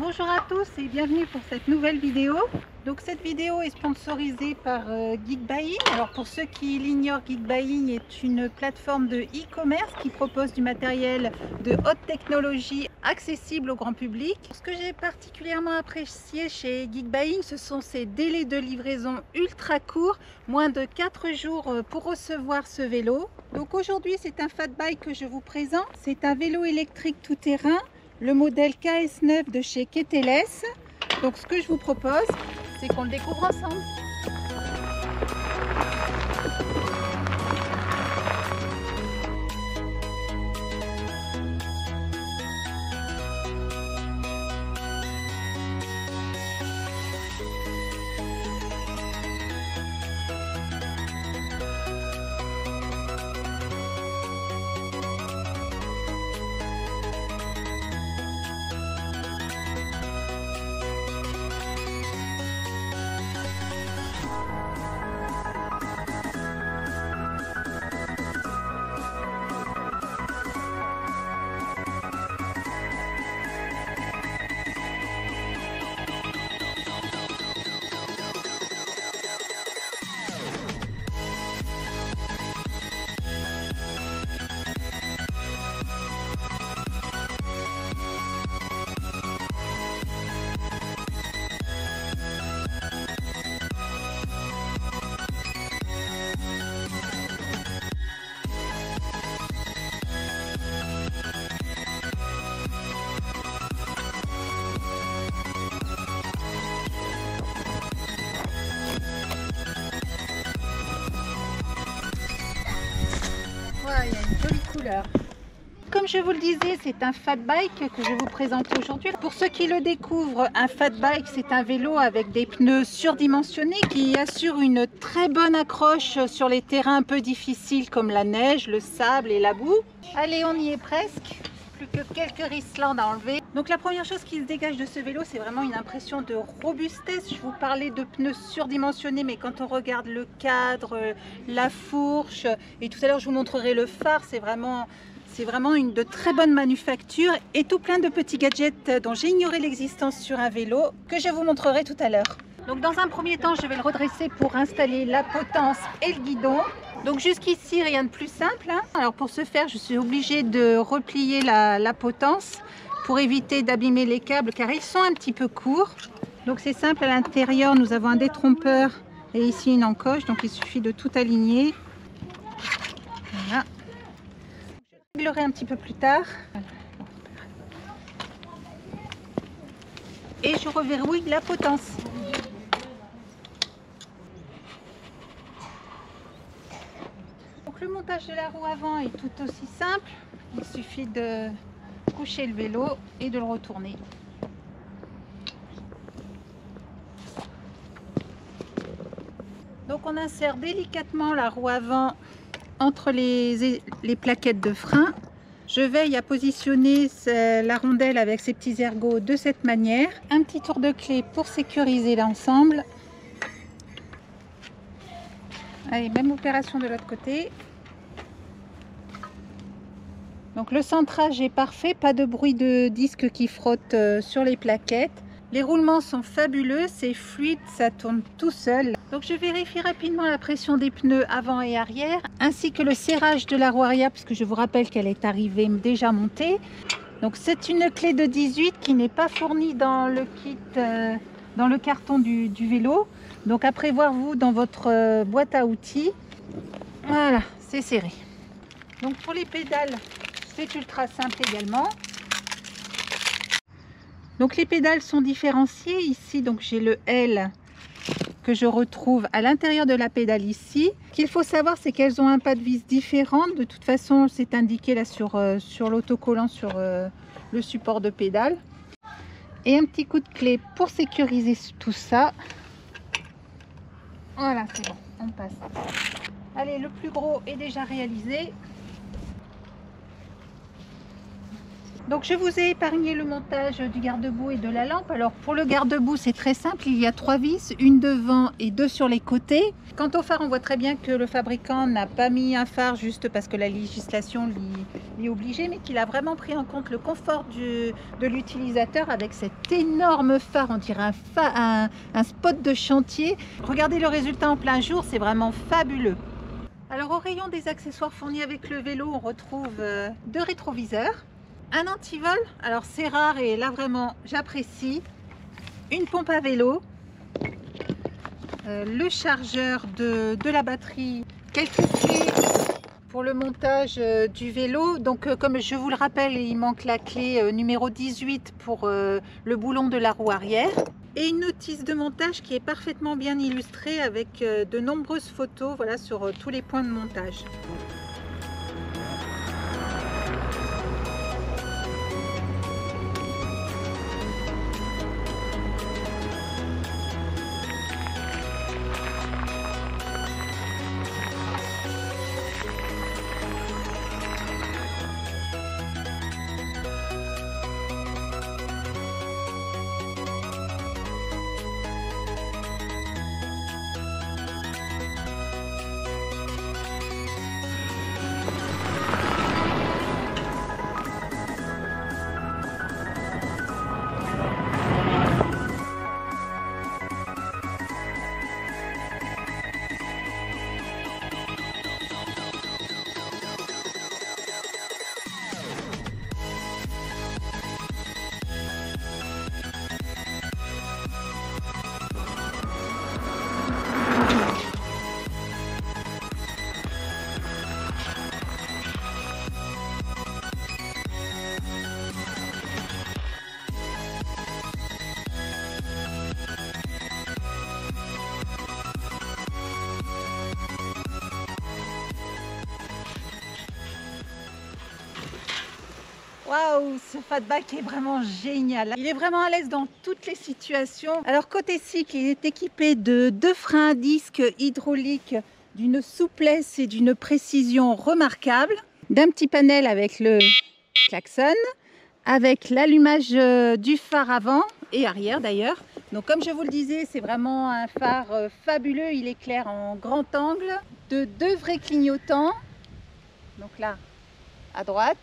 Bonjour à tous et bienvenue pour cette nouvelle vidéo. Donc cette vidéo est sponsorisée par Geekbuying. Alors pour ceux qui l'ignorent, Geekbuying est une plateforme de e-commerce qui propose du matériel de haute technologie accessible au grand public. Ce que j'ai particulièrement apprécié chez Geekbuying, ce sont ces délais de livraison ultra courts, moins de 4 jours pour recevoir ce vélo. Donc aujourd'hui c'est un fat bike que je vous présente. C'est un vélo électrique tout-terrain, le modèle KS9 de chez Keteles. Donc ce que je vous propose, c'est qu'on le découvre ensemble. Voilà, il y a une jolie couleur. Comme je vous le disais, c'est un fat bike que je vous présente aujourd'hui. Pour ceux qui le découvrent, un fat bike, c'est un vélo avec des pneus surdimensionnés qui assurent une très bonne accroche sur les terrains un peu difficiles comme la neige, le sable et la boue. Allez, on y est presque. Plus que quelques risslandes à enlever. Donc la première chose qui se dégage de ce vélo, c'est vraiment une impression de robustesse. Je vous parlais de pneus surdimensionnés, mais quand on regarde le cadre, la fourche, et tout à l'heure je vous montrerai le phare, c'est vraiment une de très bonne manufacture et tout plein de petits gadgets dont j'ai ignoré l'existence sur un vélo que je vous montrerai tout à l'heure. Donc dans un premier temps, je vais le redresser pour installer la potence et le guidon. Donc jusqu'ici, rien de plus simple, hein. Alors pour ce faire, je suis obligée de replier la potence pour éviter d'abîmer les câbles car ils sont un petit peu courts. Donc c'est simple, à l'intérieur, nous avons un détrompeur et ici une encoche. Donc il suffit de tout aligner. Voilà. Je réglerai un petit peu plus tard. Et je reverrouille la potence. Le montage de la roue avant est tout aussi simple. Il suffit de coucher le vélo et de le retourner. Donc on insère délicatement la roue avant entre les plaquettes de frein. Je veille à positionner la rondelle avec ses petits ergots de cette manière. Un petit tour de clé pour sécuriser l'ensemble. Allez, même opération de l'autre côté. Donc le centrage est parfait, pas de bruit de disque qui frotte sur les plaquettes. Les roulements sont fabuleux, c'est fluide, ça tourne tout seul. Donc je vérifie rapidement la pression des pneus avant et arrière, ainsi que le serrage de la roue arrière, puisque je vous rappelle qu'elle est arrivée déjà montée. Donc c'est une clé de 18 qui n'est pas fournie dans le kit, dans le carton du vélo. Donc à prévoir vous dans votre boîte à outils. Voilà, c'est serré. Donc pour les pédales, c'est ultra simple également. Donc les pédales sont différenciées ici. Donc j'ai le L que je retrouve à l'intérieur de la pédale ici. Ce qu'il faut savoir, c'est qu'elles ont un pas de vis différent. De toute façon, c'est indiqué là sur l'autocollant sur le support de pédale. Et un petit coup de clé pour sécuriser tout ça. Voilà, c'est bon, on passe. Allez, le plus gros est déjà réalisé. Donc je vous ai épargné le montage du garde-boue et de la lampe. Alors pour le garde-boue c'est très simple, il y a 3 vis, une devant et 2 sur les côtés. Quant au phare, on voit très bien que le fabricant n'a pas mis un phare juste parce que la législation l'y obligeait, mais qu'il a vraiment pris en compte le confort de l'utilisateur avec cet énorme phare, on dirait un spot de chantier. Regardez le résultat en plein jour, c'est vraiment fabuleux. Alors au rayon des accessoires fournis avec le vélo, on retrouve 2 rétroviseurs. Un antivol, alors c'est rare et là vraiment j'apprécie. Une pompe à vélo, le chargeur de la batterie, quelques clés pour le montage du vélo. Donc comme je vous le rappelle, il manque la clé numéro 18 pour le boulon de la roue arrière. Et une notice de montage qui est parfaitement bien illustrée avec de nombreuses photos, voilà, sur tous les points de montage. Waouh, ce fat bike est vraiment génial. Il est vraiment à l'aise dans toutes les situations. Alors côté cycle, il est équipé de 2 freins à disque hydrauliques d'une souplesse et d'une précision remarquable, d'un petit panel avec le klaxon, avec l'allumage du phare avant et arrière d'ailleurs. Donc comme je vous le disais, c'est vraiment un phare fabuleux. Il éclaire en grand angle, de 2 vrais clignotants. Donc là, à droite.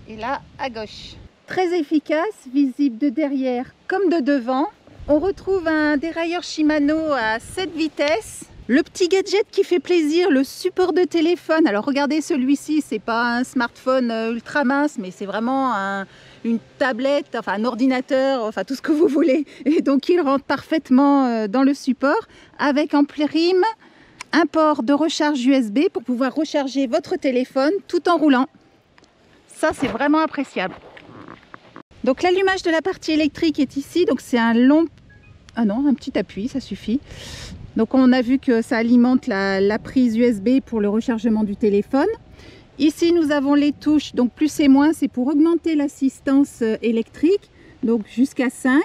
Et là à gauche. Très efficace, visible de derrière comme de devant. On retrouve un dérailleur Shimano à 7 vitesses. Le petit gadget qui fait plaisir, le support de téléphone. Alors regardez, celui-ci, c'est pas un smartphone ultra mince, mais c'est vraiment une tablette, enfin un ordinateur, enfin tout ce que vous voulez. Et donc il rentre parfaitement dans le support avec en prime un port de recharge USB pour pouvoir recharger votre téléphone tout en roulant. Ça, c'est vraiment appréciable. Donc l'allumage de la partie électrique est ici. Donc c'est un long... Ah non, un petit appui, ça suffit. Donc on a vu que ça alimente la prise USB pour le rechargement du téléphone. Ici, nous avons les touches. Donc plus et moins, c'est pour augmenter l'assistance électrique. Donc jusqu'à 5.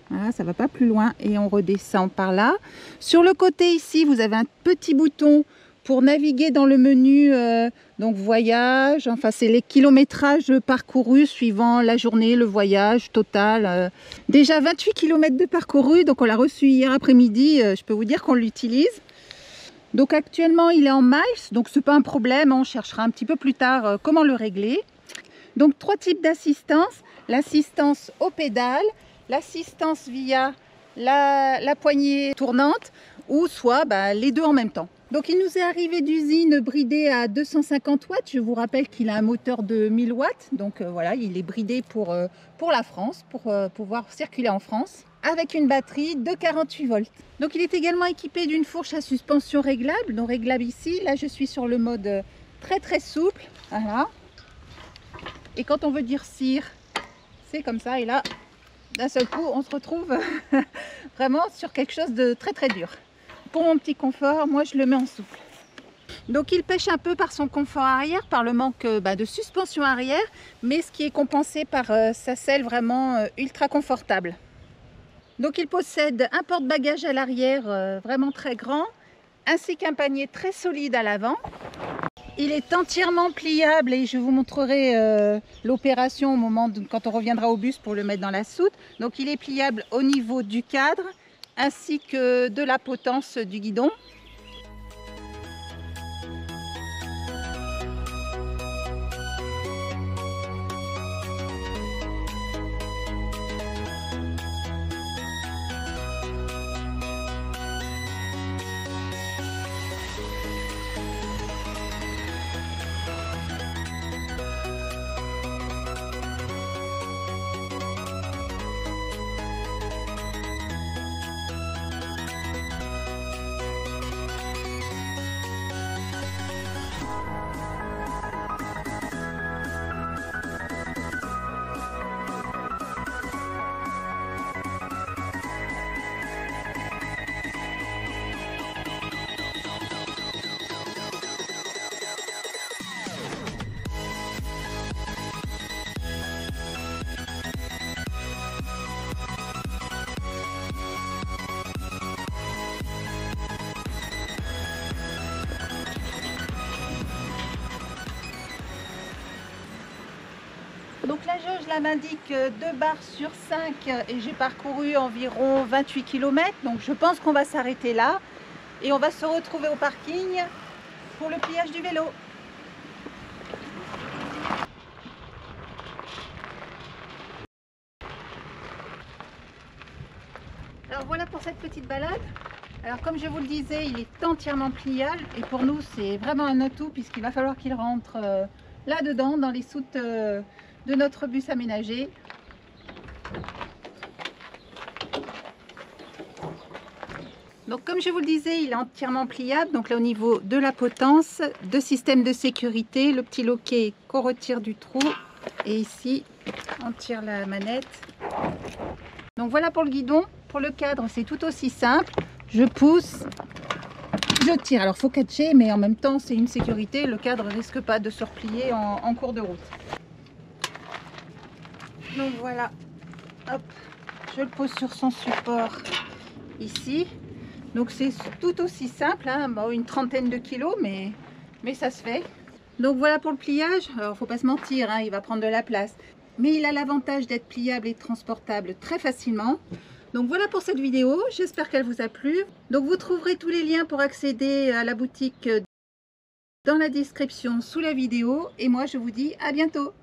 Voilà, ça ne va pas plus loin. Et on redescend par là. Sur le côté ici, vous avez un petit bouton pour naviguer dans le menu, donc voyage, enfin c'est les kilométrages parcourus suivant la journée, le voyage total. Déjà 28 km de parcouru, donc on l'a reçu hier après-midi, je peux vous dire qu'on l'utilise. Donc actuellement il est en miles, donc c'est pas un problème, on cherchera un petit peu plus tard comment le régler. Donc 3 types d'assistance, l'assistance aux pédales, l'assistance via la poignée tournante, ou soit les deux en même temps. Donc il nous est arrivé d'usine bridé à 250 watts. Je vous rappelle qu'il a un moteur de 1000 watts. Donc voilà, il est bridé pour la France, pour pouvoir circuler en France, avec une batterie de 48 volts. Donc il est également équipé d'une fourche à suspension réglable. Donc réglable ici, là je suis sur le mode très souple. Voilà. Et quand on veut durcir, c'est comme ça. Et là, d'un seul coup, on se retrouve vraiment sur quelque chose de très dur. Pour mon petit confort, moi je le mets en souple. Donc il pêche un peu par son confort arrière, par le manque de suspension arrière, mais ce qui est compensé par sa selle vraiment ultra confortable. Donc il possède un porte-bagages à l'arrière vraiment très grand, ainsi qu'un panier très solide à l'avant. Il est entièrement pliable et je vous montrerai l'opération au moment quand on reviendra au bus pour le mettre dans la soute. Donc il est pliable au niveau du cadre ainsi que de la potence du guidon. Donc la jauge là m'indique 2 barres sur 5 et j'ai parcouru environ 28 km. Donc je pense qu'on va s'arrêter là et on va se retrouver au parking pour le pliage du vélo. Alors voilà pour cette petite balade. Alors comme je vous le disais, il est entièrement pliable et pour nous c'est vraiment un atout puisqu'il va falloir qu'il rentre là-dedans dans les soutes de notre bus aménagé. Donc comme je vous le disais, il est entièrement pliable. Donc là au niveau de la potence, de système de sécurité, le petit loquet qu'on retire du trou et ici on tire la manette. Donc voilà pour le guidon. Pour le cadre c'est tout aussi simple. Je pousse, je tire. Alors il faut catcher mais en même temps c'est une sécurité. Le cadre ne risque pas de se replier en cours de route. Donc voilà, hop, je le pose sur son support ici. Donc c'est tout aussi simple, hein. Bon, une trentaine de kilos, mais ça se fait. Donc voilà pour le pliage. Alors faut pas se mentir, hein, il va prendre de la place. Mais il a l'avantage d'être pliable et transportable très facilement. Donc voilà pour cette vidéo, j'espère qu'elle vous a plu. Donc vous trouverez tous les liens pour accéder à la boutique dans la description sous la vidéo. Et moi je vous dis à bientôt.